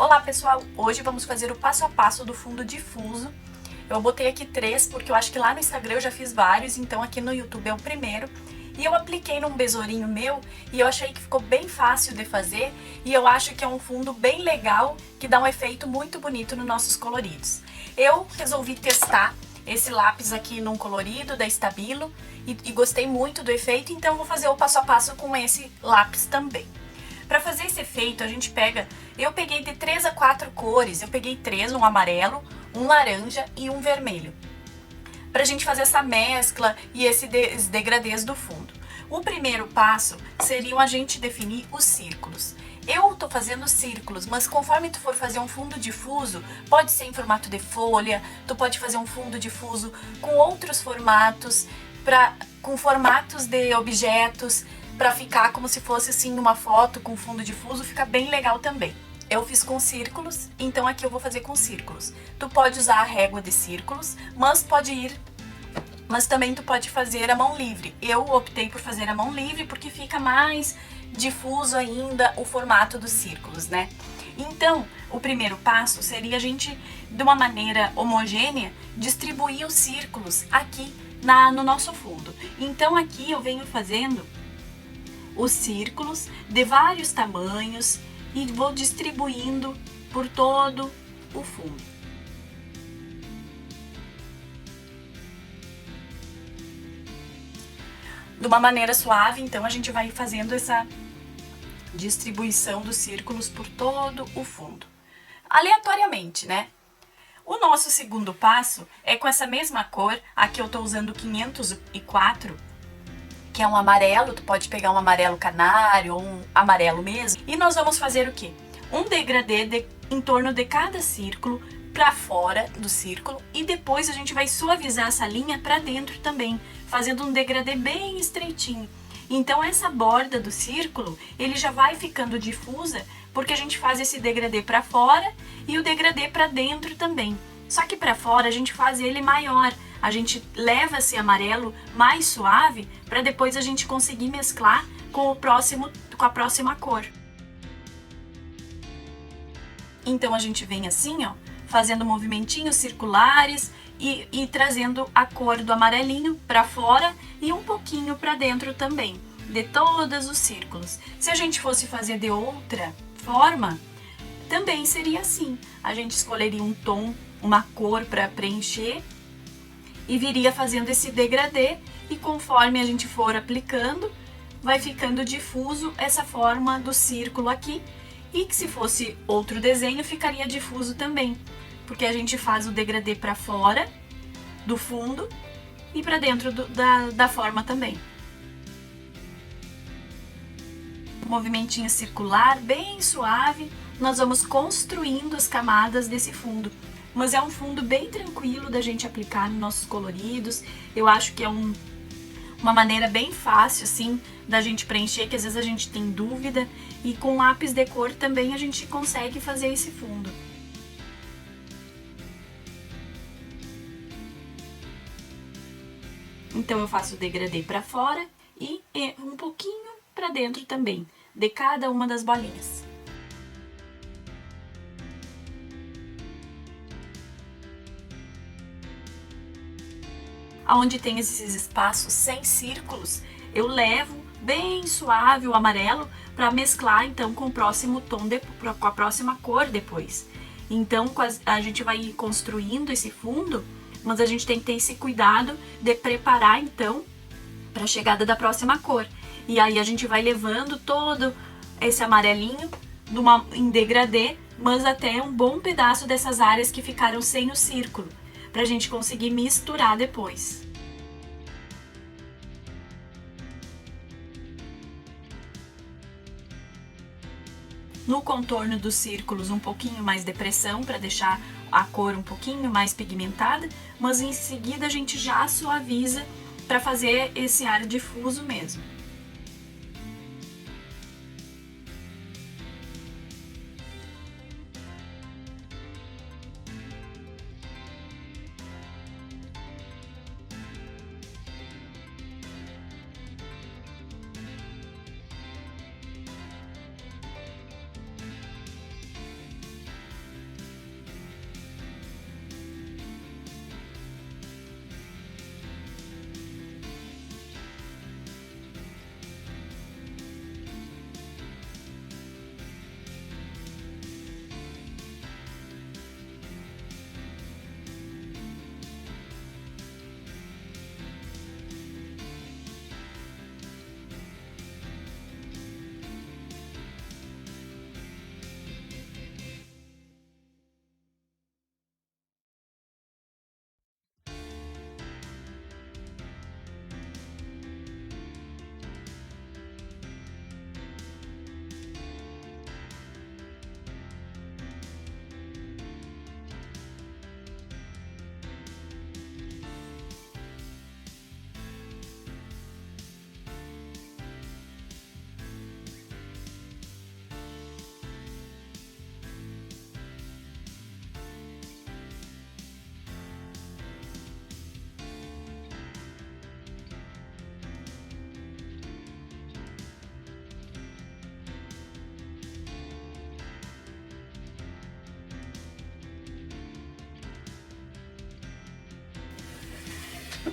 Olá pessoal, hoje vamos fazer o passo a passo do fundo difuso. Eu botei aqui 3 porque eu acho que lá no Instagram eu já fiz vários, então aqui no YouTube é o primeiro. E eu apliquei num besourinho meu e eu achei que ficou bem fácil de fazer e eu acho que é um fundo bem legal que dá um efeito muito bonito nos nossos coloridos. Eu resolvi testar esse lápis aqui num colorido da Stabilo e gostei muito do efeito, então vou fazer o passo a passo com esse lápis também. Para fazer esse efeito, a gente pega, eu peguei de 3 a 4 cores, eu peguei 3, um amarelo, um laranja e um vermelho, pra gente fazer essa mescla e esses degradês do fundo. O primeiro passo seria a gente definir os círculos. Eu tô fazendo círculos, mas conforme tu for fazer um fundo difuso, pode ser em formato de folha, tu pode fazer um fundo difuso com outros formatos, com formatos de objetos, para ficar como se fosse assim numa foto com fundo difuso, fica bem legal também. Eu fiz com círculos, então aqui eu vou fazer com círculos. Tu pode usar a régua de círculos, mas também tu pode fazer a mão livre. Eu optei por fazer a mão livre porque fica mais difuso ainda o formato dos círculos, né? Então, o primeiro passo seria a gente, de uma maneira homogênea, distribuir os círculos aqui no nosso fundo. Então aqui eu venho fazendo os círculos de vários tamanhos e vou distribuindo por todo o fundo. De uma maneira suave, então a gente vai fazendo essa distribuição dos círculos por todo o fundo, aleatoriamente, né? O nosso segundo passo é com essa mesma cor, aqui eu tô usando 504, que é um amarelo, tu pode pegar um amarelo canário ou um amarelo mesmo. E nós vamos fazer o quê? Um degradê em torno de cada círculo para fora do círculo e depois a gente vai suavizar essa linha para dentro também, fazendo um degradê bem estreitinho. Então essa borda do círculo, ele já vai ficando difusa porque a gente faz esse degradê para fora e o degradê para dentro também. Só que para fora a gente faz ele maior. A gente leva esse amarelo mais suave para depois a gente conseguir mesclar com a próxima cor. Então a gente vem assim, ó, fazendo movimentinhos circulares e trazendo a cor do amarelinho para fora e um pouquinho para dentro também, de todos os círculos. Se a gente fosse fazer de outra forma, também seria assim. A gente escolheria um tom, uma cor para preencher e viria fazendo esse degradê e conforme a gente for aplicando, vai ficando difuso essa forma do círculo aqui e que se fosse outro desenho ficaria difuso também, porque a gente faz o degradê para fora do fundo e para dentro da forma também. Um movimentinho circular bem suave, nós vamos construindo as camadas desse fundo. Mas é um fundo bem tranquilo da gente aplicar nos nossos coloridos. Eu acho que é uma maneira bem fácil, assim, da gente preencher, que às vezes a gente tem dúvida. E com lápis de cor também a gente consegue fazer esse fundo. Então eu faço o degradê para fora e um pouquinho para dentro também, de cada uma das bolinhas. Onde tem esses espaços sem círculos, eu levo bem suave o amarelo para mesclar então com o próximo tom, com a próxima cor depois. Então a gente vai construindo esse fundo, mas a gente tem que ter esse cuidado de preparar então para a chegada da próxima cor. E aí a gente vai levando todo esse amarelinho em degradê, mas até um bom pedaço dessas áreas que ficaram sem o círculo, pra gente conseguir misturar depois. No contorno dos círculos um pouquinho mais de pressão para deixar a cor um pouquinho mais pigmentada, mas em seguida a gente já suaviza para fazer esse ar difuso mesmo.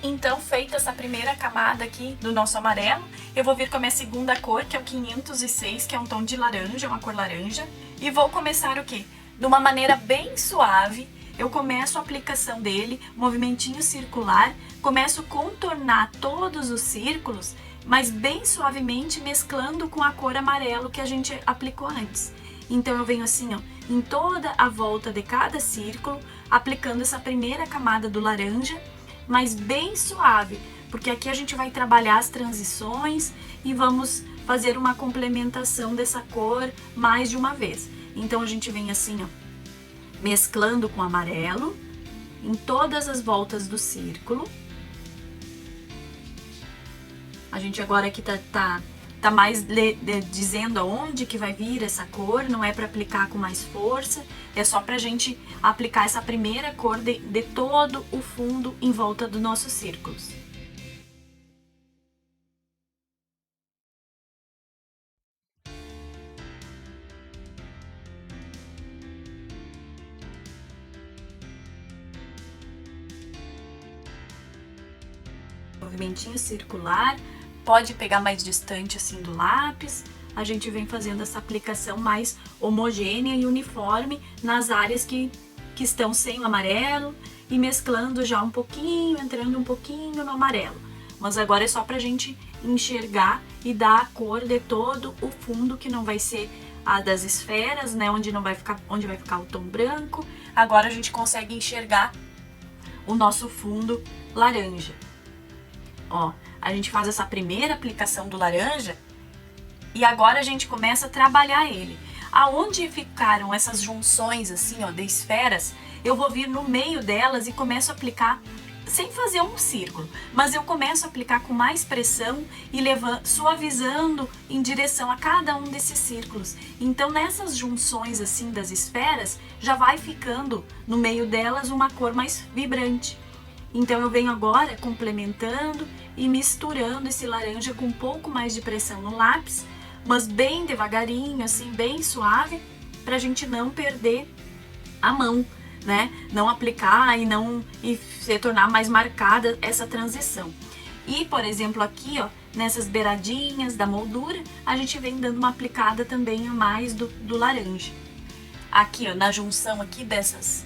Então, feita essa primeira camada aqui do nosso amarelo, eu vou vir com a minha segunda cor, que é o 506, que é um tom de laranja, uma cor laranja. E vou começar o quê? De uma maneira bem suave, eu começo a aplicação dele, movimentinho circular, começo a contornar todos os círculos, mas bem suavemente, mesclando com a cor amarelo que a gente aplicou antes. Então eu venho assim, ó, em toda a volta de cada círculo, aplicando essa primeira camada do laranja, mas bem suave, porque aqui a gente vai trabalhar as transições e vamos fazer uma complementação dessa cor mais de uma vez. Então a gente vem assim, ó, mesclando com amarelo em todas as voltas do círculo. A gente agora aqui tá mais dizendo aonde que vai vir essa cor, não é para aplicar com mais força, é só pra gente aplicar essa primeira cor de todo o fundo em volta dos nossos círculos. Movimentinho circular, pode pegar mais distante assim do lápis. A gente vem fazendo essa aplicação mais homogênea e uniforme nas áreas que estão sem o amarelo e mesclando já um pouquinho, entrando um pouquinho no amarelo. Mas agora é só pra gente enxergar e dar a cor de todo o fundo, que não vai ser a das esferas, né, onde vai ficar o tom branco. Agora a gente consegue enxergar o nosso fundo laranja. Ó, a gente faz essa primeira aplicação do laranja e agora a gente começa a trabalhar ele. Aonde ficaram essas junções assim, ó, de esferas, eu vou vir no meio delas e começo a aplicar sem fazer um círculo, mas eu começo a aplicar com mais pressão e suavizando em direção a cada um desses círculos. Então nessas junções assim das esferas, já vai ficando no meio delas uma cor mais vibrante. Então eu venho agora complementando e misturando esse laranja com um pouco mais de pressão no lápis, mas bem devagarinho, assim, bem suave, para a gente não perder a mão, né? Não aplicar e se tornar mais marcada essa transição. E, por exemplo, aqui, ó, nessas beiradinhas da moldura, a gente vem dando uma aplicada também a mais do laranja. Aqui, ó, na junção aqui desses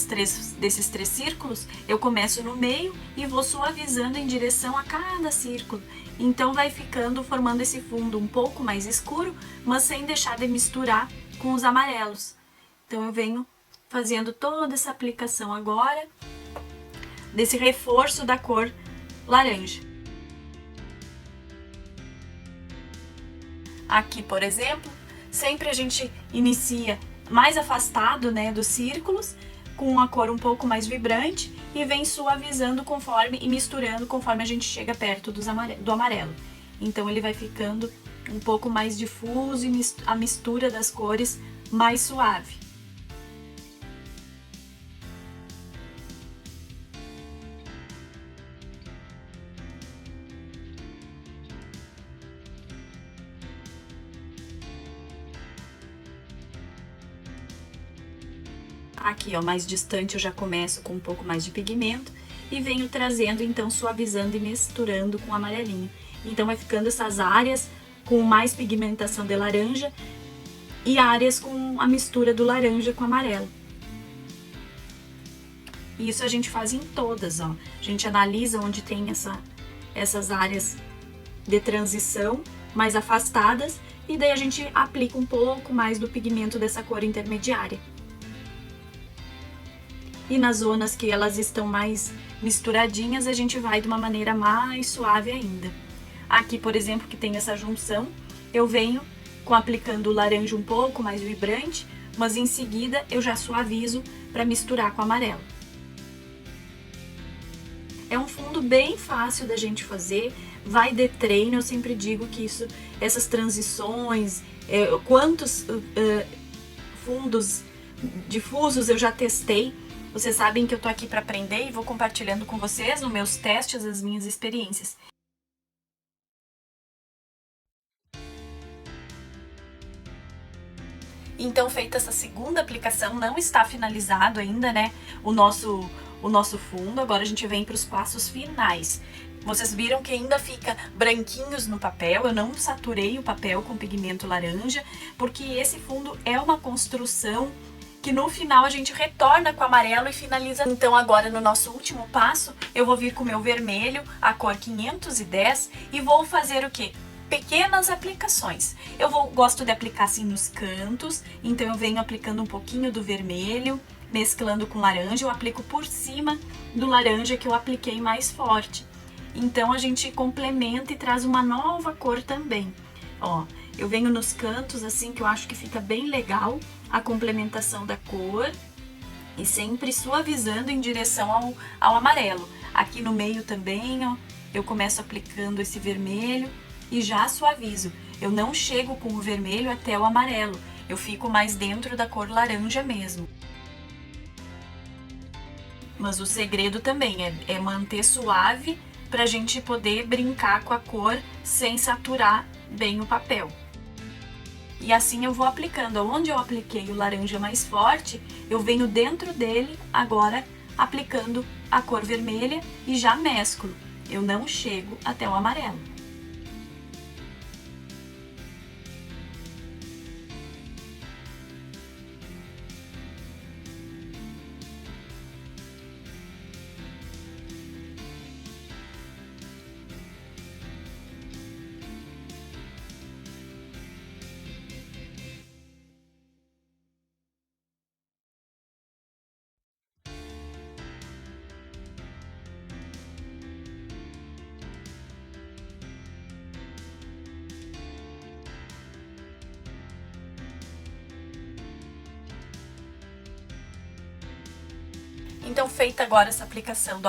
três círculos, eu começo no meio e vou suavizando em direção a cada círculo. Então vai formando esse fundo um pouco mais escuro, mas sem deixar de misturar com os amarelos. Então eu venho fazendo toda essa aplicação agora desse reforço da cor laranja. Aqui, por exemplo, sempre a gente inicia mais afastado, né, dos círculos, com uma cor um pouco mais vibrante e vem suavizando e misturando conforme a gente chega perto do amarelo. Então ele vai ficando um pouco mais difuso e a mistura das cores mais suave. Aqui, ó, mais distante eu já começo com um pouco mais de pigmento e venho trazendo, então, suavizando e misturando com o amarelinho. Então vai ficando essas áreas com mais pigmentação de laranja e áreas com a mistura do laranja com amarelo. E isso a gente faz em todas, ó. A gente analisa onde tem essas áreas de transição mais afastadas e daí a gente aplica um pouco mais do pigmento dessa cor intermediária. E nas zonas que elas estão mais misturadinhas, a gente vai de uma maneira mais suave ainda. Aqui, por exemplo, que tem essa junção, eu venho aplicando o laranja um pouco mais vibrante, mas em seguida eu já suavizo para misturar com o amarelo. É um fundo bem fácil da gente fazer, vai de treino. Eu sempre digo que essas transições, quantos fundos difusos eu já testei. Vocês sabem que eu tô aqui para aprender e vou compartilhando com vocês os meus testes, as minhas experiências. Então, feita essa segunda aplicação, não está finalizado ainda, né, o o nosso fundo. Agora a gente vem para os passos finais. Vocês viram que ainda fica branquinhos no papel, eu não saturei o papel com pigmento laranja, porque esse fundo é uma construção que no final a gente retorna com amarelo e finaliza. Então agora no nosso último passo, eu vou vir com o meu vermelho, a cor 510, e vou fazer o quê? Pequenas aplicações. Gosto de aplicar assim nos cantos, então eu venho aplicando um pouquinho do vermelho, mesclando com laranja, eu aplico por cima do laranja que eu apliquei mais forte. Então a gente complementa e traz uma nova cor também. Ó, eu venho nos cantos assim que eu acho que fica bem legal a complementação da cor e sempre suavizando em direção ao amarelo. Aqui no meio também, ó, eu começo aplicando esse vermelho e já suavizo. Eu não chego com o vermelho até o amarelo, eu fico mais dentro da cor laranja mesmo. Mas o segredo também é manter suave para a gente poder brincar com a cor sem saturar bem o papel. E assim eu vou aplicando. Onde eu apliquei o laranja mais forte, eu venho dentro dele agora aplicando a cor vermelha e já mesclo. Eu não chego até o amarelo. Então, feita agora essa aplicação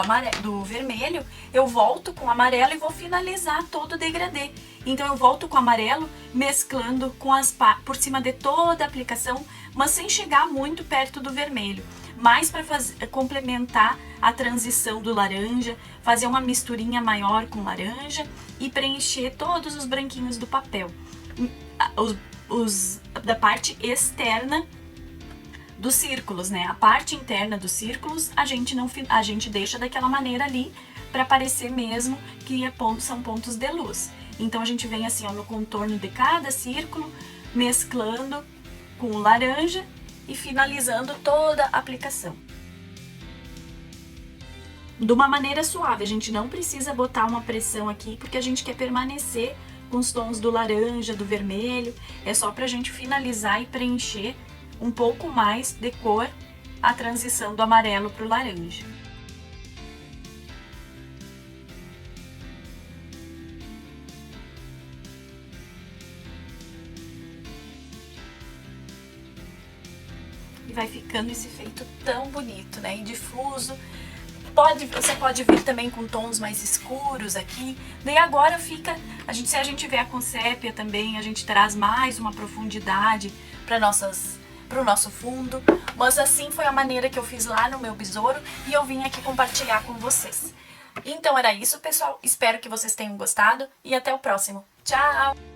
do vermelho, eu volto com o amarelo e vou finalizar todo o degradê. Então, eu volto com o amarelo, mesclando com por cima de toda a aplicação, mas sem chegar muito perto do vermelho. Mais para complementar a transição do laranja, fazer uma misturinha maior com laranja e preencher todos os branquinhos do papel. Da parte externa dos círculos, né? A parte interna dos círculos a gente deixa daquela maneira ali para parecer mesmo que são pontos de luz. Então a gente vem assim, ó, no contorno de cada círculo, mesclando com o laranja e finalizando toda a aplicação. De uma maneira suave, a gente não precisa botar uma pressão aqui porque a gente quer permanecer com os tons do laranja, do vermelho, é só pra gente finalizar e preencher um pouco mais de cor a transição do amarelo para o laranja. E vai ficando esse efeito tão bonito, né? E difuso. Você pode vir também com tons mais escuros aqui. Daí agora fica, se a gente vier com sépia também, a gente traz mais uma profundidade para o nosso fundo, mas assim foi a maneira que eu fiz lá no meu besouro e eu vim aqui compartilhar com vocês. Então era isso, pessoal, espero que vocês tenham gostado e até o próximo. Tchau!